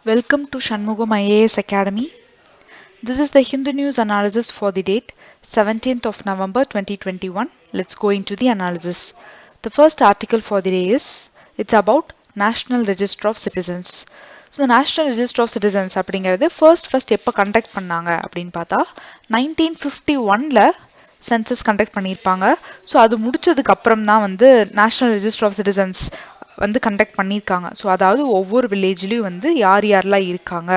Welcome to Shanmugam IAS Academy. This is the Hindu News analysis for the date 17th of November 2021. Let's go into the analysis. The first article for the day is it's about National Register of Citizens. So the National Register of Citizens அப்படிங்கிறது first எப்போ conduct பண்ணாங்க அப்படின்னு பார்த்தா 1951ல census conduct பண்ணியிருப்பாங்க. So அது முடிச்சதுக்கு அப்புறம் தான் வந்து நேஷனல் ரெஜிஸ்டர் ஆஃப் சிட்டிசன்ஸ் வந்து கண்டக்ட் பண்ணியிருக்காங்க. ஸோ அதாவது ஒவ்வொரு வில்லேஜ்லேயும் வந்து யார் யாரெல்லாம் இருக்காங்க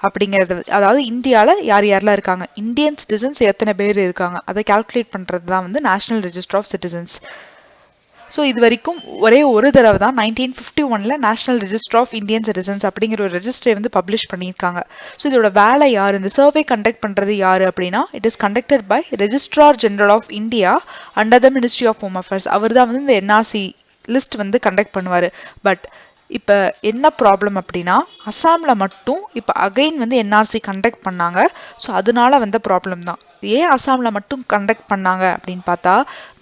அப்படிங்கிறது, அதாவது இந்தியாவில் யார் யாரெல்லாம் இருக்காங்க, இந்தியன் சிட்டிசன்ஸ் எத்தனை பேர் இருக்காங்க அதை கால்குலேட் பண்ணுறது தான் வந்து national register of citizens. So இது வரைக்கும் ஒரே ஒரு தடவை தான் 1951ல national register of Indian citizens அப்படிங்கிற ஒரு ரெஜிஸ்டரை வந்து பப்ளிஷ் பண்ணியிருக்காங்க. ஸோ இதோட வேலை யார், இந்த சர்வே கண்டக்ட் பண்ணுறது யார் அப்படின்னா it is conducted by registrar general of India under the ministry of home affairs. அவர் தான் வந்து இந்த என்ஆர்சி லிஸ்ட் வந்து கண்டக்ட் பண்ணுவார். பட் இப்போ என்ன ப்ராப்ளம் அப்படின்னா அசாமில் மட்டும் இப்போ அகைன் வந்து என்ஆர்சி கண்டக்ட் பண்ணாங்க. ஸோ அதனால வந்த ப்ராப்ளம் தான். ஏன் அசாமில் மட்டும் கண்டக்ட் பண்ணாங்க அப்படின்னு பார்த்தா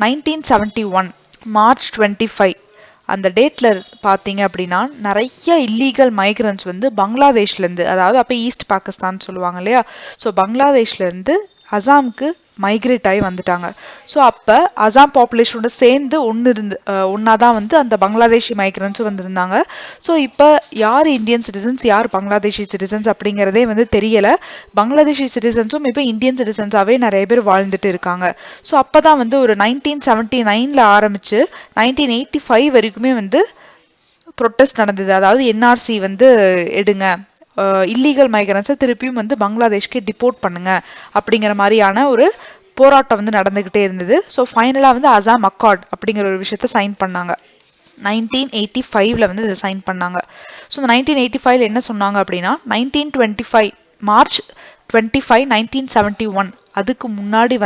1971 மார்ச் 25 அந்த டேட்ல பார்த்தீங்க அப்படின்னா நிறைய இல்லீகல் மைக்ரன்ஸ் வந்து பங்களாதேஷ்லேருந்து, அதாவது அப்போ ஈஸ்ட் பாகிஸ்தான் சொல்லுவாங்க இல்லையா, ஸோ பங்களாதேஷ்லேருந்து அசாமுக்கு மைக்ரேட் ஆகி வந்துட்டாங்க. ஸோ அப்போ அசாம் பாப்புலேஷனோட சேர்ந்து ஒன்றா தான் வந்து அந்த பங்களாதேஷி மைக்ரன்ஸும் வந்திருந்தாங்க. ஸோ இப்போ யார் இந்தியன் சிட்டிசன்ஸ் யார் பங்களாதேஷி சிட்டிசன்ஸ் அப்படிங்கிறதே வந்து தெரியலை. பங்களாதேஷி சிட்டிசன்ஸும் இப்போ இந்தியன் சிட்டிசன்ஸாகவே நிறைய பேர் வாழ்ந்துட்டு இருக்காங்க. ஸோ அப்போ தான் வந்து ஒரு 1979ல் ஆரம்பித்து 1985 வரைக்குமே வந்து ப்ரொட்டஸ்ட் நடந்தது. அதாவது என்ஆர்சி வந்து எடுங்க, இல்லீகல் மைக்ரன்ஸை திருப்பியும் வந்து பங்களாதேஷ்க்கு டிபோர்ட் பண்ணுங்க அப்படிங்கிற மாதிரியான ஒரு போராட்டம் வந்து நடந்துகிட்டே இருந்தது. ஸோ ஃபைனலாக வந்து அசாம் அக்கார்ட் அப்படிங்கிற ஒரு விஷயத்த சைன் பண்ணாங்க. 1985ல் வந்து இதை சைன் பண்ணாங்க. ஸோ இந்த 1985ல் என்ன சொன்னாங்க அப்படின்னா 1925 மார்ச் 25 1971 அதுக்கு முன்னாடி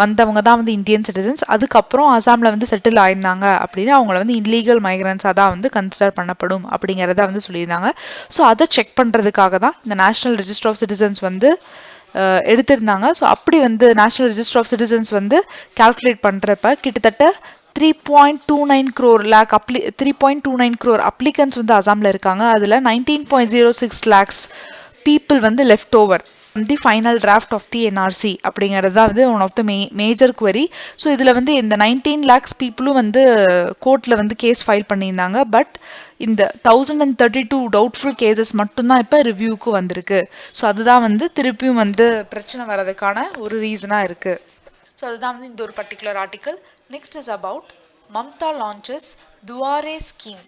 வந்தவங்க தான் வந்து இந்தியன் சிட்டிசன்ஸ். அதுக்கப்புறம் அசாமில் வந்து செட்டில் ஆயிருந்தாங்க அப்படின்னு அவங்கள வந்து இல்லீகல் மைக்ரன்ஸாக தான் வந்து கன்சிடர் பண்ணப்படும் அப்படிங்கிறத வந்து சொல்லியிருந்தாங்க. ஸோ அதை செக் பண்ணுறதுக்காக தான் இந்த நேஷனல் ரெஜிஸ்டர் ஆஃப் சிட்டிசன்ஸ் வந்து எடுத்திருந்தாங்க. ஸோ அப்படி வந்து நேஷனல் ரெஜிஸ்டர் ஆஃப் சிட்டிசன்ஸ் வந்து கால்குலேட் பண்ணுறப்ப கிட்டத்தட்ட 3.29 crore அப்ளிகன்ஸ் வந்து அசாமில் இருக்காங்க. அதில் 19.06 lakhs பீப்புள் வந்து left over the final draft of the NRC அப்படிங்கிறது தான் வந்து one of the major query. So இதில் வந்து இந்த 19 lakhs பீப்புளும் வந்து கோர்ட்டில் வந்து கேஸ் ஃபைல் பண்ணியிருந்தாங்க. பட் இந்த 1032 டவுட்ஃபுல் கேசஸ் மட்டும்தான் இப்போ ரிவ்யூக்கு வந்திருக்கு. ஸோ அதுதான் வந்து திருப்பியும் வந்து பிரச்சனை வர்றதுக்கான ஒரு ரீசனாக இருக்குது. ஸோ அதுதான் வந்து இந்த ஒரு particular article. Next is about Mamata launches Duare scheme.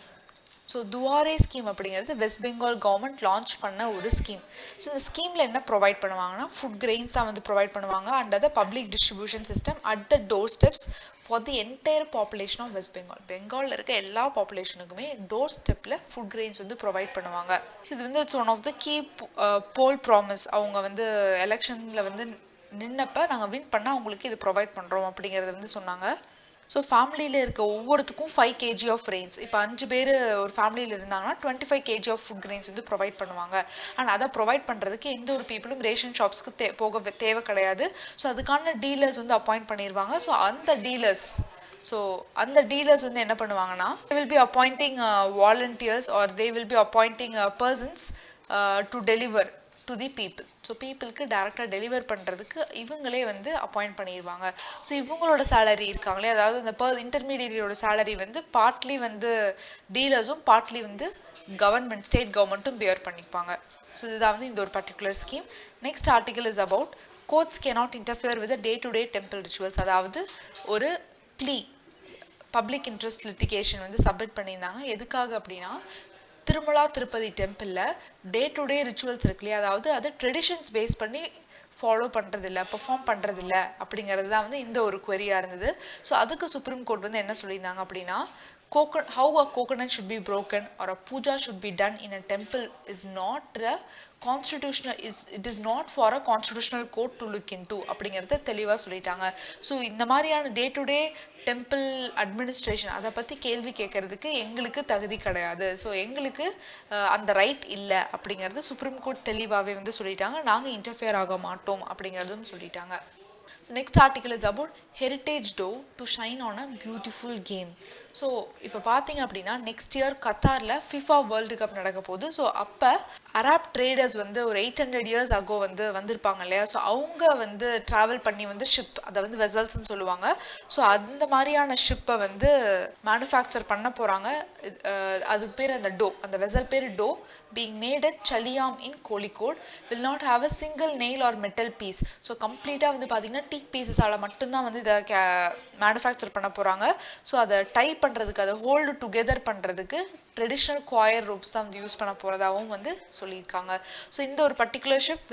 So Duare scheme அப்படிங்கிறது வெஸ்ட் பெங்கால் கவர்மெண்ட் லான்ச் பண்ண ஒரு ஸ்கீம். ஸோ இந்த ஸ்கீமில் என்ன ப்ரொவைட் பண்ணுவாங்கன்னா ஃபுட் கிரெயின்ஸ் தான் வந்து ப்ரொவைட் பண்ணுவாங்க under the public distribution system at the doorsteps for the entire population of West Bengal. பெங்காலில் இருக்க எல்லா பாப்புலேஷனுக்குமே டோர் ஸ்டெப்பில் ஃபுட் கிரெயின்ஸ் வந்து ப்ரொவைட் பண்ணுவாங்க. ஸோ இது வந்து it's one of the key poll promise. அவங்க வந்து எலெக்ஷனில் வந்து நின்னப்ப நாங்கள் வின் பண்ணால் அவங்களுக்கு இது ப்ரொவைட் பண்ணுறோம் அப்படிங்கிறத வந்து சொன்னாங்க. ஸோ ஃபேமிலியில் இருக்க ஒவ்வொருத்துக்கும் 5 kg ஆஃப் ரெயின்ஸ், இப்போ 5 பேர் ஒரு ஃபேமிலியில் இருந்தாங்கன்னா 25 kg ஆஃப் ஃபுட் கிரெயின்ஸ் வந்து ப்ரொவைட் பண்ணுவாங்க. அண்ட் அதை ப்ரொவைட் பண்ணுறதுக்கு எந்த ஒரு பீப்புளும் ரேஷன் ஷாப்ஸ்க்கு போக தேவை கிடையாது. ஸோ அதுக்கான டீலர்ஸ் வந்து அப்பாயிண்ட் பண்ணிடுவாங்க. ஸோ அந்த டீலர்ஸ் வந்து என்ன பண்ணுவாங்கன்னா they will be appointing volunteers or they will be appointing persons to deliver to the people. So பீப்புளுக்கு டேரெக்டாக டெலிவர் பண்ணுறதுக்கு இவங்களே வந்து அப்பாயிண்ட் பண்ணிடுவாங்க. ஸோ இவங்களோட சேலரி இருக்காங்களே, அதாவது இந்த இன்டர்மீடியட்டோட சேலரி வந்து பார்ட்லி வந்து டீலர்ஸும் பார்ட்லி வந்து கவர்மெண்ட் ஸ்டேட் கவர்மெண்ட்டும் பியர் பண்ணிப்பாங்க. ஸோ இதுதான் வந்து இந்த ஒரு particular scheme. Next article is about courts cannot interfere with day to day temple rituals. அதாவது ஒரு ப்ளீ பப்ளிக் இன்ட்ரெஸ்ட் லிட்டிகேஷன் வந்து சப்மிட் பண்ணியிருந்தாங்க. எதுக்காக அப்படின்னா திருமலா திருப்பதி டெம்பிளில் டே டு டே ரிச்சுவல்ஸ் இருக்கு இல்லையா, அதாவது அது ட்ரெடிஷன்ஸ் பேஸ் பண்ணி ஃபாலோ பண்ணுறதில்ல, பெர்ஃபார்ம் பண்ணுறதில்ல அப்படிங்கிறது தான் வந்து இந்த ஒரு குவரியாக இருந்தது. ஸோ அதுக்கு சுப்ரீம் கோர்ட் வந்து என்ன சொல்லியிருந்தாங்க அப்படின்னா how a coconut should be broken or a puja should be done in a temple is not a constitutional it is not for a constitutional court to look into அப்படிங்கறத தெளிவா சொல்லிட்டாங்க. So இந்த மாதிரியான டே to day temple administration அதை பற்றி கேள்வி கேட்கறதுக்கு எங்களுக்கு தகுதி கிடையாது. ஸோ எங்களுக்கு அந்த ரைட் இல்லை அப்படிங்கிறது சுப்ரீம் கோர்ட் தெளிவாகவே வந்து சொல்லிட்டாங்க. நாங்கள் இன்டர்ஃபியர் ஆக மாட்டோம் அப்படிங்கிறதும் சொல்லிட்டாங்க. So next article is about heritage dough to shine on a beautiful game. So இப்போ பார்த்தீங்க அப்படின்னா நெக்ஸ்ட் இயர் கத்தாரில் ஃபிஃபா வேர்ல்டு கப் நடக்க போகுது. ஸோ அப்போ அரப் ட்ரேடர்ஸ் வந்து ஒரு 800 இயர்ஸ் அகோ வந்து வந்திருப்பாங்க இல்லையா. ஸோ அவங்க வந்து ட்ராவல் பண்ணி வந்து ஷிப், அதை வந்து வெசல்ஸ்ன்னு சொல்லுவாங்க. ஸோ அந்த மாதிரியான ஷிப்பை வந்து மேனுஃபேக்சர் பண்ண போகிறாங்க. அதுக்கு பேர் அந்த டோ, அந்த வெசல் பேர் to, being made at Chaliam in Kozhikode, will not have a single nail or metal piece. So கம்ப்ளீட்டாக வந்து பார்த்தீங்கன்னா டீக் பீசஸால் மட்டும்தான் வந்து இதை மேனுஃபேக்சர் பண்ண போகிறாங்க. ஸோ அதை டை பண்ணுறதுக்கு, அதை ஹோல்டு டுகெதர் பண்ணுறதுக்கு ட்ரெடிஷ்னல் குவாயர் ரோப்ஸ் தான் வந்து யூஸ் பண்ண போகிறதாகவும் வந்து சொல்லியிருக்காங்க. ஸோ இந்த ஒரு particular ship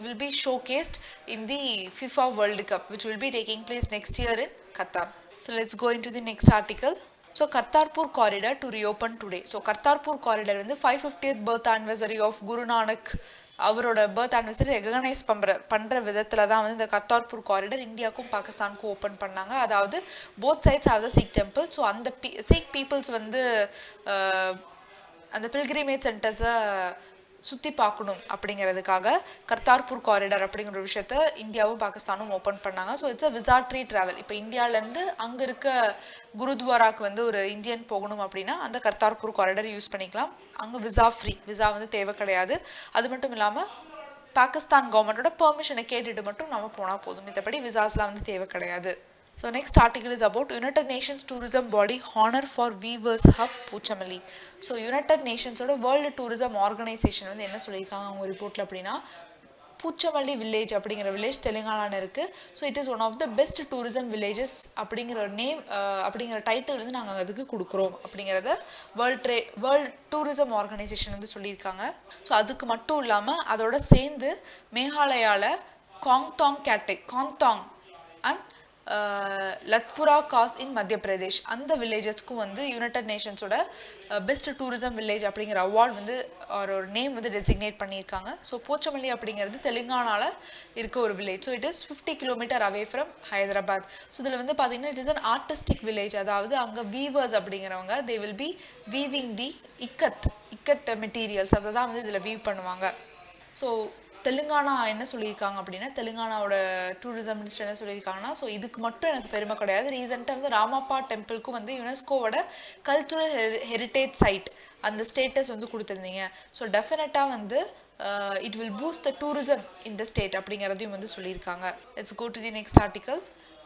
will be showcased in the FIFA World Cup, which will be taking place next year in Qatar. So let's go into the next article. So Kartarpur corridor to reopen today. So Kartarpur corridor வந்து 550th birth anniversary of Guru Nanak அவரோட birth anniversary recognise பண்ற விதத்துல தான் வந்து இந்த Kartarpur corridor இந்தியாவுக்கும் பாகிஸ்தானுக்கும் open பண்ணாங்க. அதாவது both sides have the Sikh temple. So அந்த சீக் பீப்புள்ஸ் வந்து அந்த பில்கிரிமேஜ் சென்டர்ஸை சுற்றி பார்க்கணும் அப்படிங்கிறதுக்காக கர்த்தார்பூர் காரிடர் அப்படிங்கிற ஒரு விஷயத்த இந்தியாவும் பாகிஸ்தானும் ஓப்பன் பண்ணாங்க. ஸோ இட்ஸ் அ விசாட்ரி ட்ராவல். இப்போ இந்தியாவிலேருந்து அங்கே இருக்க குருத்வாராக்கு வந்து ஒரு இந்தியன் போகணும் அப்படின்னா அந்த கர்த்தார்பூர் காரிடர் யூஸ் பண்ணிக்கலாம். அங்கே விசா ஃப்ரீ, விசா வந்து தேவை கிடையாது. அது மட்டும் இல்லாமல் பாகிஸ்தான் கவர்மெண்டோட பெர்மிஷனை கேட்டுட்டு மட்டும் நம்ம போனால் போதும். மற்றபடி விசாஸ்லாம் வந்து தேவை கிடையாது. So next article is about United Nations Tourism Body Honor for Weavers Hub Puchamali. So United Nations ஓட World Tourism Organization வந்து என்ன சொல்லியிருக்காங்க அவங்க ரிப்போர்ட்ல அப்படின்னா, பூச்சமல்லி வில்லேஜ் அப்படிங்கிற வில்லேஜ் தெலுங்கானால இருக்கு. So it is one of the best tourism villages அப்படிங்கிற நேம், அப்படிங்கிற டைட்டில் வந்து நாங்கள் அதுக்கு கொடுக்குறோம் அப்படிங்கிறத வேர்ல்ட் டூரிசம் ஆர்கனைசேஷன் வந்து சொல்லியிருக்காங்க. ஸோ அதுக்கு மட்டும் இல்லாமல் அதோட சேர்ந்து மேகாலயாவில் காங்தாங் அண்ட் லத்புரா காஸ் இன் மத்திய பிரதேஷ் அந்த வில்லேஜஸ்க்கும் வந்து யுனைடெட் நேஷன்ஸோட பெஸ்ட் டூரிசம் வில்லேஜ் அப்படிங்கிற அவார்ட் வந்து ஒரு நேம் வந்து டெசிக்னேட் பண்ணியிருக்காங்க. ஸோ போச்சமல்லி அப்படிங்கிறது தெலுங்கானால இருக்க ஒரு village. So it is 50 kilometre away from Hyderabad. So இதில் வந்து பார்த்தீங்கன்னா it is an artistic village. அதாவது அங்கே வீவர்ஸ் அப்படிங்கிறவங்க தே will B weaving the ikat materials, அதை தான் வந்து இதில் வீவ் பண்ணுவாங்க. ஸோ தெலுங்கானா என்ன சொல்லியிருக்காங்க அப்படின்னா, தெலுங்கானாவோட டூரிசம் மினிஸ்டர் என்ன சொல்லியிருக்காங்கன்னா, ஸோ இதுக்கு மட்டும் எனக்கு பெருமை கிடையாது, ரீசெண்டாக வந்து ராமப்பா டெம்பிளுக்கும் வந்து யுனெஸ்கோவோட கல்ச்சுரல் ஹெரிட்டேஜ் சைட் அந்த ஸ்டேட்டஸ் வந்து கொடுத்துருந்தீங்க. ஸோ டெஃபினட்டாக வந்து it will boost the tourism in the state அப்படிங்கிறதையும் வந்து சொல்லியிருக்காங்க. Let's go to the next article.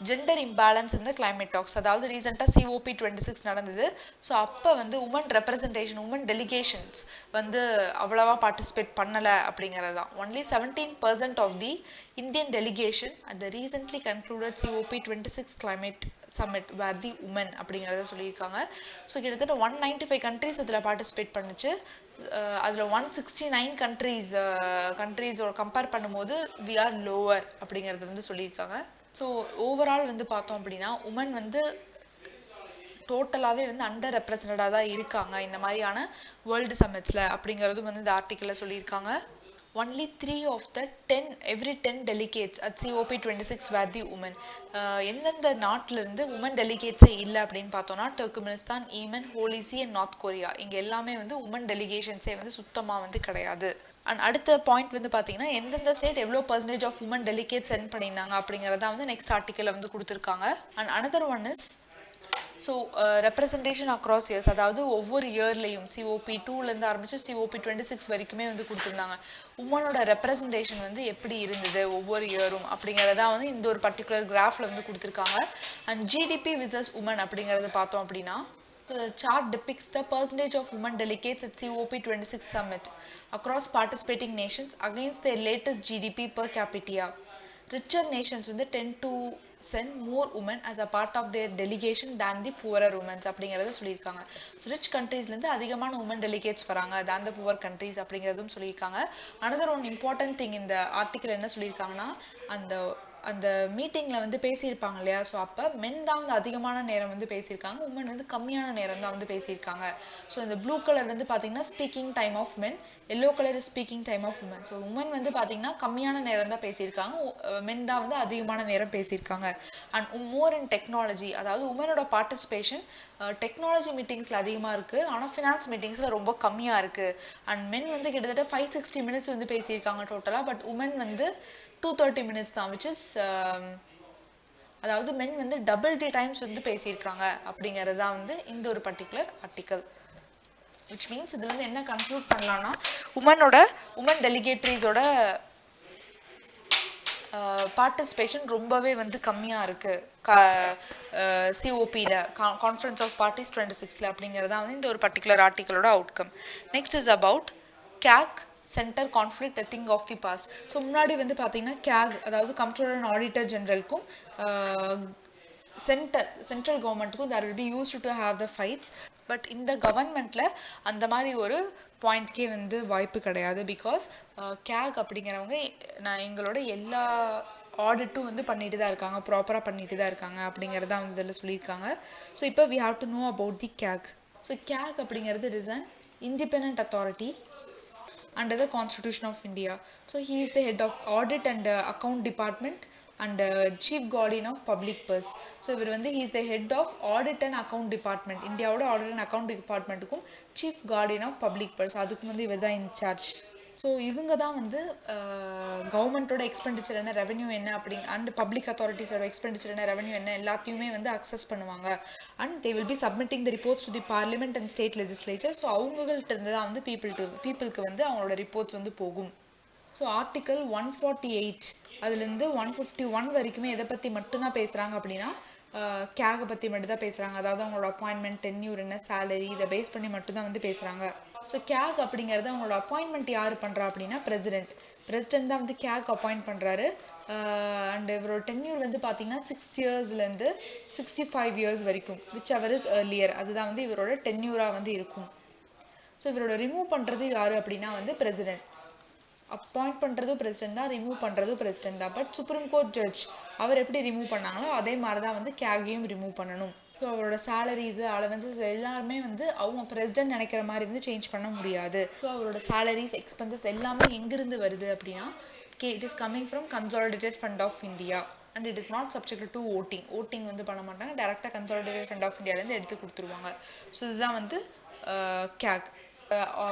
Gender imbalance இந்த கிளைமேட் டாக்ஸ். அதாவது ரீசெண்டாக COP26 நடந்தது. ஸோ அப்போ வந்து உமன் ரெப்ரசன்டேஷன், உமன் டெலிகேஷன்ஸ் வந்து அவ்வளவா பார்ட்டிசிபேட் பண்ணலை அப்படிங்கிறது தான். Only 17% of the Indian delegation at the recently concluded COP26 climate summit where the women அப்படிங்கிறத சொல்லியிருக்காங்க. ஸோ கிட்டத்தட்ட 195 கண்ட்ரிஸ் அதில் பார்ட்டிசிபேட் பண்ணிச்சு. அதில் 169 கண்ட்ரீஸோட கம்பேர் பண்ணும்போது வி ஆர் லோவர் அப்படிங்கிறது வந்து சொல்லியிருக்காங்க. ஸோ ஓவரால் வந்து பார்த்தோம் அப்படின்னா உமன் வந்து டோட்டலாகவே வந்து அண்டர் ரெப்ரசன்டடாக தான் இருக்காங்க இந்த மாதிரியான வேர்ல்டு சம்மிட்ஸில் அப்படிங்கிறதும் வந்து இந்த ஆர்டிக்கிளில் சொல்லியிருக்காங்க. Only 3 of the 10 delegates at COP26 were the women. எந்தெந்த நாட்டிலிருந்து உமன் டெலிகேட்ஸே இல்லை அப்படின்னு பார்த்தோம்னா Turkmenistan, Yemen, Holy See and North Korea. இங்கே எல்லாமே வந்து உமன் டெலிகேஷன்ஸே வந்து சுத்தமாக வந்து கிடையாது. அண்ட் அடுத்த பாயிண்ட் வந்து பார்த்தீங்கன்னா எந்தெந்த ஸ்டேட் எவ்வளோ percentage of women delegate sent பண்ணியிருந்தாங்க அப்படிங்கிறத வந்து நெக்ஸ்ட் ஆர்டிக்கலில் வந்து கொடுத்துருக்காங்க. And another one is so representation across years. அதாவது ஒவ்வொரு இயர்லையும் COP2லேருந்து ஆரம்பித்து COP26 வரைக்குமே வந்து கொடுத்துருந்தாங்க. உமனோட ரெப்ரசன்டேஷன் வந்து எப்படி இருந்தது ஒவ்வொரு இயரும் அப்படிங்கிறதான் வந்து இந்த ஒரு பர்டிகுலர் கிராஃபில் வந்து கொடுத்துருக்காங்க. அண்ட் GDP விசஸ் உமன் அப்படிங்கிறத பார்த்தோம் அப்படின்னா the chart depicts the percentage of women delegates at COP26 summit across participating nations against their latest GDP per capita. Richer nations வந்து tend to send more women as a part of their delegation than the poorer women அப்படிங்கிறத சொல்லியிருக்காங்க. So rich கண்ட்ரீஸ்லேருந்து அதிகமான woman delegates வராங்க than the poor countries அப்படிங்கிறதும் சொல்லியிருக்காங்க. Another one important thing இந்த article என்ன சொல்லியிருக்காங்கன்னா, அந்த மீட்டிங்கில் வந்து பேசியிருப்பாங்க இல்லையா, ஸோ அப்போ மென் தான் வந்து அதிகமான நேரம் வந்து பேசியிருக்காங்க, உமன் வந்து கம்மியான நேரம் தான் வந்து பேசியிருக்காங்க. ஸோ இந்த ப்ளூ கலர் வந்து பார்த்தீங்கன்னா speaking time of men, yellow colour is speaking time of women. So women வந்து பார்த்தீங்கன்னா கம்மியான நேரம் தான் பேசியிருக்காங்க, மென் தான் வந்து அதிகமான நேரம் பேசியிருக்காங்க. அண்ட் மோர் இன் டெக்னாலஜி, அதாவது உமனோட பார்ட்டிசிபேஷன் டெக்னாலஜி மீட்டிங்ஸில் அதிகமாக இருக்குது, ஆனால் ஃபினான்ஸ் மீட்டிங்ஸில் ரொம்ப கம்மியாக இருக்குது. அண்ட் மென் வந்து கிட்டத்தட்ட 560 மினிட்ஸ் வந்து பேசியிருக்காங்க டோட்டலாக, பட் உமன் வந்து 230 மினிட்ஸ் தான், விச் இஸ் அதாவது மென் வந்து டபுள் தி டைம்ஸ் வந்து பேசியிருக்காங்க அப்படிங்கிறது தான் வந்து இந்த ஒரு பர்டிகுலர் ஆர்டிக்கல். which means இதுல இருந்து என்ன கன்க்ளூட் பண்ணலாம்னா உமன் டெலிகேட்ரிஸோட பார்ட்டிசிபேஷன் ரொம்பவே வந்து கம்மியாக இருக்குது சிஓபியில் கான்ஃபரன்ஸ் ஆஃப் பார்ட்டிஸ் 26ல அப்படிங்கிறது தான் வந்து இந்த ஒரு பர்டிகுலர் ஆர்டிக்கலோட outcome. Next is about CAG center conflict thing of the past. So முன்னாடி வந்து பார்த்தீங்கன்னா கேக் அதாவது கம்ப்ட்ரோலர் அண்ட் ஆடிட்டர் ஜெனரலுக்கும் சென்ட்ரல் கவர்மெண்ட்டுக்கும் that will be used to have the fights. But இந்த கவர்மெண்ட்ல அந்த மாதிரி ஒரு பாயிண்ட்கே வந்து வாய்ப்பு கிடையாது. பிகாஸ் கேக் அப்படிங்கிறவங்க எங்களோட எல்லா ஆடிட்டும் வந்து பண்ணிட்டு தான் இருக்காங்க, ப்ராப்பராக பண்ணிட்டு தான் இருக்காங்க அப்படிங்கிறத வந்து இதில் சொல்லியிருக்காங்க. ஸோ இப்போ we have to know about the CAG. So CAG அப்படிங்கிறது is an independent authority under the Constitution of India. So he is the head of audit and account department and chief guardian of public purse. So இவர் வந்து he is the head of audit and account department. இந்தியாவோட audit and account departmentக்கும் chief guardian of public purse அதுக்கும் வந்து இவர் தான் incharge. So இவங்க தான் வந்து கவர்மெண்ட்டோட எக்ஸ்பெண்டிச்சர் என்ன, ரெவன்யூ என்ன அண்ட் பப்ளிக் அத்தாரிட்டிஸோட எக்ஸ்பெண்டிச்சர் என்ன, ரெவன்யூ என்ன எல்லாத்தையுமே வந்து அக்சஸ் பண்ணுவாங்க. And they will B submitting the reports to the parliament and state legislature. So அவங்கள்ட்ட இருந்து தான் வந்து பீப்புளுக்கு வந்து அவங்களோட ரிப்போர்ட்ஸ் வந்து போகும். ஸோ ஆர்டிக்கல் 148 அதுலேருந்து 151 வரைக்குமே எதை பற்றி மட்டும்தான் பேசுகிறாங்க அப்படின்னா கேகை பற்றி மட்டும் தான் பேசுகிறாங்க. அதாவது அவங்களோட அப்பாயின்மெண்ட், டென்யூர் என்ன, சேலரி, இதை பேஸ் பண்ணி மட்டும்தான் வந்து பேசுகிறாங்க. ஸோ கேக் அப்படிங்கிறது அவங்களோட அப்பாயின்மெண்ட் யார் பண்ணுறா அப்படின்னா பிரசிடென்ட் தான் வந்து கேக் அப்பாயிண்ட் பண்ணுறாரு. அண்ட் இவரோட டென்யூர் வந்து பார்த்தீங்கன்னா 6 இயர்ஸ்லேருந்து 65 இயர்ஸ் வரைக்கும், விச் எவர் இஸ் ஏர்லியர், அதுதான் வந்து இவரோட டென்யூராக வந்து இருக்கும். ஸோ இவரோட ரிமூவ் பண்ணுறது யார் அப்படின்னா வந்து பிரசிடென்ட். அப்பாயிண்ட் பண்ணுறதும் பிரசிடென்ட் தான், ரிமூவ் பண்ணுறதும் பிரசிடென்ட் தான். பட் சுப்ரீம் கோர்ட் ஜட்ஜ் அவர் எப்படி ரிமூவ் பண்ணாங்களோ அதே மாதிரி தான் வந்து கேகையும் ரிமூவ் பண்ணணும். ஸோ அவரோட சேலரிஸு, அலவன்சஸ் எல்லாருமே வந்து அவங்க பிரசிடென்ட் நினைக்கிற மாதிரி வந்து சேஞ்ச் பண்ண முடியாது. ஸோ அவரோட சேலரிஸ், எக்ஸ்பென்சஸ் எல்லாமே எங்கிருந்து வருது அப்படின்னா it is coming from consolidated fund of India and it is not subject to voting வந்து பண்ண மாட்டாங்க, டேரெக்டாக கன்சாலிடேட்டட் ஃபண்ட் ஆஃப் இந்தியாவிலேருந்து எடுத்து கொடுத்துருவாங்க. ஸோ இதுதான் வந்து கேக்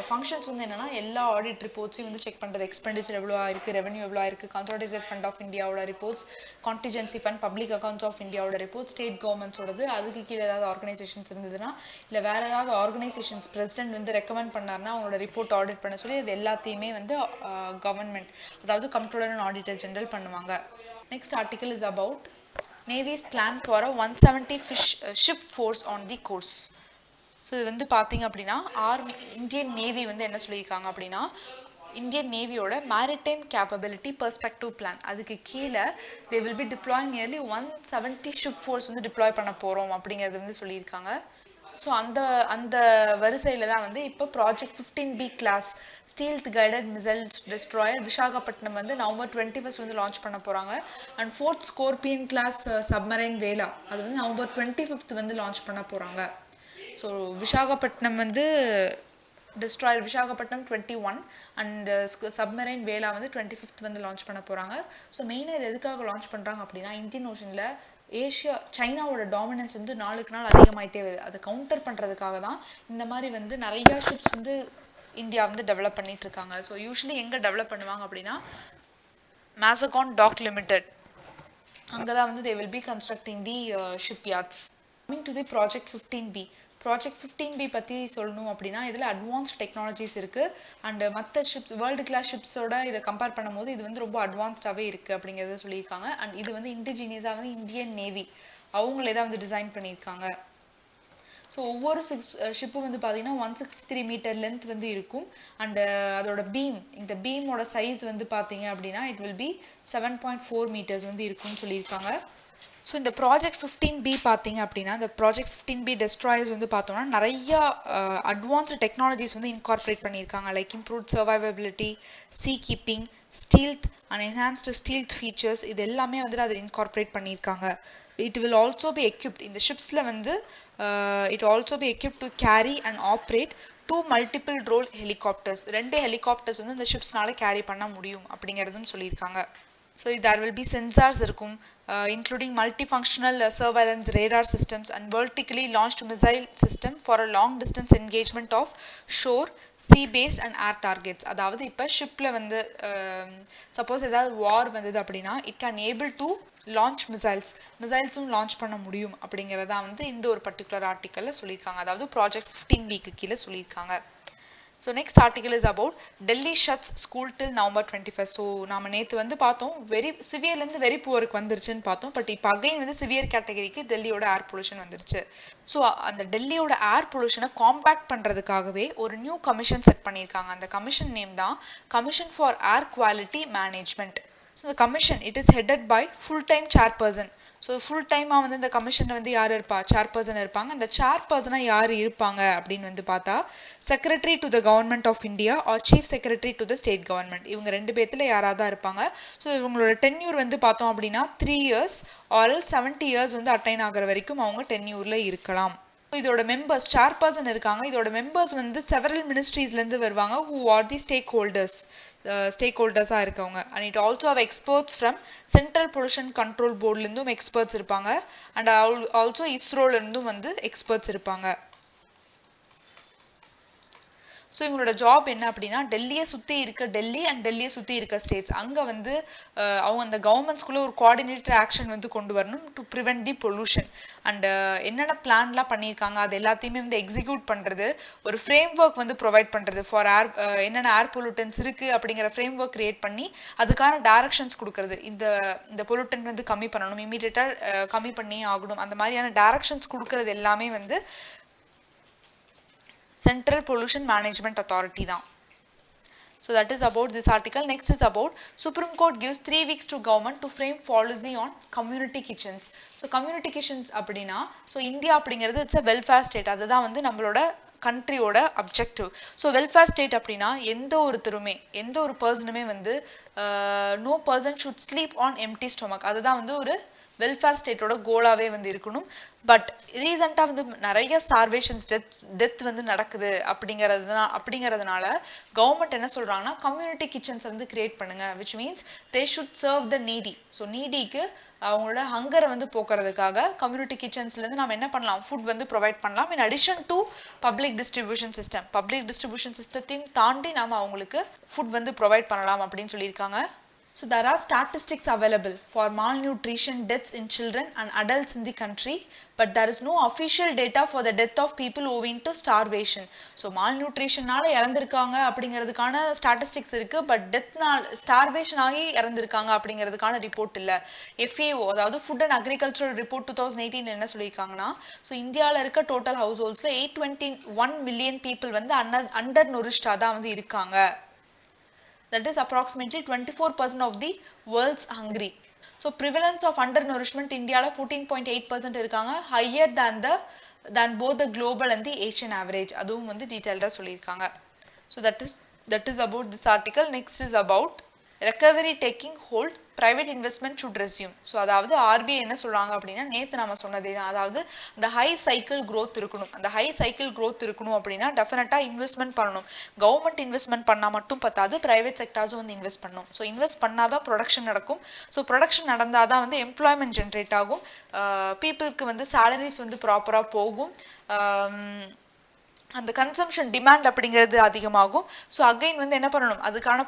ஃபங்க்ஷன்ஸ் வந்து என்னன்னா எல்லா ஆடிட் ரிப்போர்ட்ஸையும் வந்து செக் பண்ணுறது, எக்ஸ்பெண்டிச்சர் எவ்வளோ ஆயிருக்கு, ரெவன்யூ எவ்வளோ ஆயிருக்கு, கன்சாலிடேட்டட் ஃபண்ட் ஆஃப் இந்தியாவோட reports, contingency fund, public accounts of இந்தியாவோட ரிப்போர்ட், ஸ்டேட் கவர்மெண்ட்ஸோடது, அதுக்கு கீழே ஏதாவது ஆர்கனைசேஷன்ஸ் இருந்ததுன்னா இல்லை வேற ஏதாவது ஆர்கனைசேஷன்ஸ் பிரசிடென்ட் வந்து ரெக்கமெண்ட் பண்ணாருன்னா அவங்களோட ரிப்போர்ட் ஆடிட் பண்ண சொல்லி அது எல்லாத்தையுமே வந்து கவர்மெண்ட் அதாவது கம்ப்ட்ரோலர் அண்ட் ஆடிட்டர் ஜெனரல் பண்ணுவாங்க. Next article is about navies plan for 170 ship force on the course. So இது வந்து பார்த்தீங்க அப்படின்னா இந்தியன் நேவி வந்து என்ன சொல்லியிருக்காங்க அப்படின்னா இந்தியன் நேவியோட மேரிடைம் கேப்பபிலிட்டி பெர்ஸ்பெக்டிவ் பிளான், அதுக்கு கீழே they will be deploying nearly 170 ship force வந்து டிப்ளாய் பண்ண போகிறோம் அப்படிங்கிறது வந்து சொல்லியிருக்காங்க. ஸோ அந்த வரிசையில் தான் வந்து இப்போ project 15B class stealth guided missile destroyer Visakhapatnam வந்து November 21 வந்து லான்ச் பண்ண போகிறாங்க. அண்ட் 4th ஸ்கோர்பியன் கிளாஸ் சப்மரைன் வேலா அது வந்து November 25 வந்து லான்ச் பண்ண போகிறாங்க. ஸோ விசாகப்பட்டினம் வந்து டெஸ்ட்ராயர் விசாகப்பட்டினம் 21 அண்ட் சப்மரைன் வேலா வந்து 25 வந்து லான்ச் பண்ண போகிறாங்க. ஸோ மெயினாக இது எதுக்காக லான்ச் பண்ணுறாங்க அப்படின்னா இந்தியன் ஓஷனில் சைனாவோட டாமினன்ஸ் வந்து நாளுக்கு நாள் அதிகமாயிட்டே வருது, அதை கவுண்டர் பண்ணுறதுக்காக தான் இந்த மாதிரி வந்து நிறையா ஷிப்ஸ் வந்து இந்தியா வந்து டெவலப் பண்ணிட்டு இருக்காங்க. ஸோ யூஸ்வலி எங்கே டெவலப் பண்ணுவாங்க அப்படின்னா மேசகான் டாக் லிமிடெட், அங்கே தான் வந்து they will be constructing the shipyards. Coming to the project 15B. Project 15B பற்றி சொல்லணும் அப்படின்னா இதில் அட்வான்ஸ்ட் டெக்னாலஜிஸ் இருக்குது அண்ட் மற்ற ஷிப்ஸ் வேர்ல்டு கிளாஸ் ஷிப்ஸோட இதை கம்பேர் பண்ணும்போது இது வந்து ரொம்ப அட்வான்ஸ்டாகவே இருக்குது அப்படிங்கிறத சொல்லியிருக்காங்க. அண்ட் இது வந்து இண்டிஜினியஸாக வந்து இந்தியன் நேவி அவங்களே தான் வந்து டிசைன் பண்ணியிருக்காங்க. ஸோ ஒவ்வொரு ஷிப்பும் வந்து பார்த்தீங்கன்னா 163 மீட்டர் லென்த் வந்து இருக்கும் அண்ட் அதோட இந்த பீமோட சைஸ் வந்து பார்த்தீங்க அப்படின்னா இட் வில் பி 7.4 மீட்டர்ஸ் வந்து இருக்கும்னு சொல்லியிருக்காங்க. ஸோ இந்த ப்ராஜெக்ட் 15B பார்த்தீங்க அப்படின்னா இந்த ப்ராஜெக்ட் 15B டெஸ்ட்ராயர்ஸ் வந்து பார்த்தோம்னா நிறையா அட்வான்ஸ்டு டெக்னாலஜிஸ் வந்து இன்கார்பரேட் பண்ணியிருக்காங்க. Like improved survivability, sea keeping, stealth and enhanced stealth features, இது எல்லாமே வந்து அதை இன்கார்பரேட் பண்ணியிருக்காங்க. It will also be equipped இந்த ஷிப்ஸில் வந்து it also be equipped to carry and operate 2 multiple role helicopters, 2 helicopters வந்து இந்த ஷிப்ஸ்னால கேரி பண்ண முடியும் அப்படிங்கிறதும் சொல்லியிருக்காங்க. So there will be sensors இருக்கும், including multifunctional surveillance radar systems and vertically launched missile system for a long distance engagement of shore, sea based and air targets. அதாவது இப்ப ஷிப்ல வந்து சப்போஸ் ஏதாவது வார் வந்தது அப்படின்னா it can able to launch மிசைல்ஸும் launch பண்ண முடியும் அப்படிங்கறத வந்து இந்த ஒரு பர்டிகுலர் ஆர்டிக்கல்ல சொல்லியிருக்காங்க. அதாவது ப்ராஜெக்ட் 15B கீழே சொல்லியிருக்காங்க. So next article is about Delhi shuts school till November 21st. So நாம நேத்து வந்து பார்த்தோம் வெரி சிவியர்ல இருந்து வெரி புவருக்கு வந்துருச்சுன்னு பார்த்தோம். பட் இப்போ அகைன் வந்து சிவியர் கேட்டகரிக்கு டெல்லியோட ஏர் பொல்யூஷன் வந்துருச்சு. ஸோ அந்த டெல்லியோட ஏர் பொல்யூஷனை காம்பேக்ட் பண்றதுக்காகவே ஒரு நியூ கமிஷன் செட் பண்ணியிருக்காங்க. அந்த கமிஷன் நேம் தான் commission for air quality management. So the commission, it is headed by full-time chairperson. So full-time வந்து இந்த கமிஷன் வந்து யார் இருப்பா? chairperson இருப்பாங்க. அந்த chairperson யார் இருப்பாங்க அப்படின்னு வந்து பார்த்தா secretary to the government of India or chief secretary to the state government. இவங்க ரெண்டு பேத்துல யாராவது இருப்பாங்க. ஸோ இவங்களோட டென்யூர் வந்து பார்த்தோம் அப்படின்னா 3 years or 70 years வந்து அட்டைன் ஆகிற வரைக்கும் அவங்க டென்யூர்ல இருக்கலாம். இதோட மெம்பர்ஸ் சேர்பர்சன் இருக்காங்க. இதோட மெம்பர்ஸ் வந்து செவரல் மினிஸ்ட்ரீஸ்ல இருந்து வருவாங்க. who are the stakeholders இருக்கவங்க. and it also have experts from central pollution control board ல இருந்தும் எக்ஸ்பர்ட்ஸ் இருப்பாங்க. and also ISRO ல இருந்தும் வந்து எக்ஸ்பர்ட்ஸ் இருப்பாங்க. ஸோ இவங்களோட ஜாப் என்ன அப்படின்னா டெல்லியை சுற்றி இருக்க டெல்லி அண்ட் டெல்லியை சுற்றி இருக்க ஸ்டேட்ஸ் அங்கே வந்து அவங்க அந்த கவர்மெண்ட்ஸ்குள்ளே ஒரு கோஆர்டினேட்டட் ஆக்ஷன் வந்து கொண்டு வரணும் to prevent the pollution. And என்னென்ன பிளான்லாம் பண்ணியிருக்காங்க அது எல்லாத்தையுமே வந்து எக்ஸிக்யூட் பண்ணுறது, ஒரு ஃப்ரேம் ஒர்க் வந்து ப்ரொவைட் பண்ணுறது ஃபார் ஏர் என்னென்ன ஏர் பொல்யூட்டன்ஸ் இருக்குது அப்படிங்கிற ஃப்ரேம் ஒர்க் கிரியேட் பண்ணி அதுக்கான டைரக்ஷன்ஸ் கொடுக்கறது. இந்த பொல்யூட்டன் வந்து கம்மி பண்ணணும், இமீடியட்டாக கம்மி பண்ணி ஆகணும், அந்த மாதிரியான டைரக்ஷன்ஸ் கொடுக்கறது எல்லாமே வந்து Central Pollution Management Authority தான். So that is about this article. Next is about Supreme Court gives 3 weeks to government to frame policy on community kitchens. So community kitchens அப்படின்னா ஸோ இந்தியா அப்படிங்கிறது it's a welfare state. அதுதான் வந்து நம்மளோட கண்ட்ரியோட objective. So welfare state அப்படின்னா எந்த ஒரு பர்சனுமே வந்து no person should sleep on empty stomach. அதுதான் வந்து ஒரு வெல்ஃபேர் ஸ்டேட்டோட கோலாவே வந்து இருக்கணும். பட் ரீசெண்டாக வந்து நிறைய ஸ்டார்வேஷன்ஸ் டெத் வந்து நடக்குது அப்படிங்கிறதுனால கவர்மெண்ட் என்ன சொல்றாங்கன்னா கம்யூனிட்டி கிச்சன்ஸ் வந்து கிரியேட் பண்ணுங்க, which means they should serve the needy. So நீடிக்கு அவங்களோட ஹங்கரை வந்து போக்குறதுக்காக கம்யூனிட்டி கிச்சன்ஸ்ல இருந்து நம்ம என்ன பண்ணலாம், ஃபுட் வந்து ப்ரொவைட் பண்ணலாம். In addition to public distribution சிஸ்டத்தையும் தாண்டி நாம அவங்களுக்கு ஃபுட் வந்து ப்ரொவைட் பண்ணலாம் அப்படின்னு சொல்லியிருக்காங்க. So there are statistics available for malnutrition deaths in children and adults in the country, but there is no official data for the death of people owing to starvation. So malnutritionனால இறந்திருக்காங்க அப்படிங்கிறதுக்கான statistics இருக்கு, but starvation ஆகி இறந்திருக்காங்க அப்படிங்கிறதுக்கான report இல்ல. FAO அதாவது food and agricultural report 2018 என்ன சொல்லியிருக்காங்கன்னா, so இந்தியாவில் இருக்க டோட்டல் ஹவுஸ் ஹோல்ட்ஸ்ல 821 மில்லியன் பீப்புள் வந்து அண்டர் நொரிஷ்டா தான் வந்து இருக்காங்க. That is approximately 24% of the world's hungry. So prevalence of undernourishment Indiaல 14.8% இருக்காங்க, higher than both the global and the Asian average. அதுவும் வந்து டீடைல்டா சொல்லியிருக்காங்க. So that is about this article. Next is about recovery taking hold, private investment should resume. So அதாவது RBI என்ன சொல்றாங்க அப்படின்னா நேற்று நம்ம சொன்னதே தான், அதாவது அந்த ஹை சைக்கிள் க்ரோத் இருக்கணும். அந்த ஹை சைக்கிள் க்ரோத் இருக்கணும் அப்படின்னா டெஃபினட்டா இன்வெஸ்ட்மெண்ட் பண்ணணும். கவர்மெண்ட் இன்வெஸ்ட்மெண்ட் பண்ணா மட்டும் பத்தாது, பிரைவேட் செக்டார்ஸும் வந்து இன்வெஸ்ட் பண்ணணும். ஸோ இன்வெஸ்ட் பண்ணாதான் ப்ரொடக்ஷன் நடக்கும். ஸோ ப்ரொடக்ஷன் நடந்தாதான் வந்து எம்ப்ளாய்மெண்ட் ஜென்ரேட் ஆகும், பீப்புளுக்கு வந்து சேலரிஸ் வந்து ப்ராப்பரா போகும், அந்த கன்சம்ஷன் டிமாண்ட் அப்படிங்கிறது அதிகமாகும். ஸோ அகைன் வந்து என்ன பண்ணணும், அதுக்கான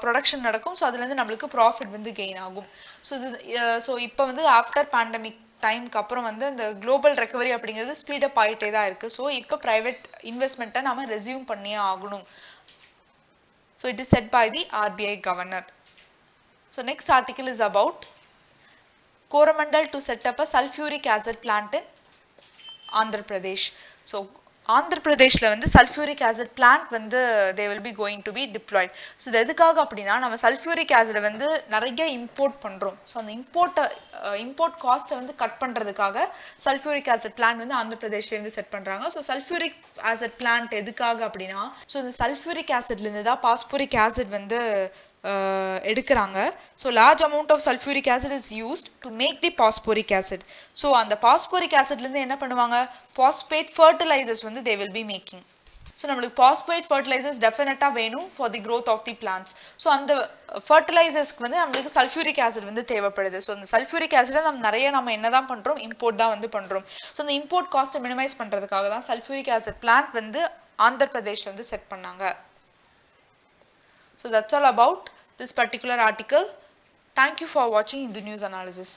ப்ரொடக்ஷன் நடக்கும். ஸோ அதுலேருந்து நம்மளுக்கு ப்ராஃபிட் வந்து கெயின் ஆகும். ஸோ இப்போ வந்து ஆஃப்டர் பேண்டமிக் டைமுக்கு அப்புறம் வந்து இந்த குளோபல் ரெக்கவரி அப்படிங்கிறது ஸ்பீடப் ஆகிட்டே தான் இருக்கு. ஸோ இப்போ பிரைவேட் இன்வெஸ்ட்மெண்ட்டை நம்ம ரெஸ்யூம் பண்ணியே ஆகணும். So it is set by the RBI governor. So next article is about Coromandel to set up a sulphuric acid plant in Andhra Pradesh. So Andhra பிரதேஷ்ல வந்து சல்ஃபியூரிக் ஆசிட் பிளான்ட் வந்து they will be going to be deployed. So இது எதுக்காக அப்படின்னா நம்ம sulphuric acid வந்து நிறைய import பண்றோம். ஸோ அந்த இம்போர்ட் காஸ்ட்டை வந்து கட் பண்றதுக்காக சல்ஃபியூரிக் ஆசிட் பிளான்ட் வந்து ஆந்திர பிரதேஷ்ல இருந்து செட் பண்றாங்க. ஸோ சல்ஃபியூரிக் ஆசிட் பிளான்ட் எதுக்காக அப்படின்னா, ஸோ இந்த சல்ஃபியூரிக் ஆசிட்ல இருந்து தான் பாஸ்போரிக் ஆசிட் வந்து எடுக்கிறாங்க. So large amount of sulphuric acid is used to make the phosphoric acid. So அந்த பாஸ்போரிக் ஆசிட்லேருந்து என்ன பண்ணுவாங்க, பாஸ்பேட் ஃபர்டிலைசர்ஸ் வந்து they will be making. So நம்மளுக்கு பாஸ்பேட் ஃபர்டிலைசர்ஸ் டெஃபினட்டாக வேணும் for the growth of the plants. So அந்த ஃபர்டிலைசர்ஸ்க்கு வந்து நம்மளுக்கு சல்ஃபியூரிக் ஆசிட் வந்து தேவைப்படுது. ஸோ அந்த சல்ஃபியூரிக் ஆசிடை நம்ம என்ன தான் பண்ணுறோம், இம்போர்ட் தான் வந்து பண்ணுறோம். ஸோ அந்த இம்போர்ட் காஸ்ட்டை மினிமைஸ் பண்ணுறதுக்காக தான் சல்ஃபியூரிக் ஆசிட் பிளான்ட் வந்து ஆந்திர பிரதேஷ்ல வந்து செட் பண்ணாங்க. So that's all about this particular article. Thank you for watching Hindu News Analysis.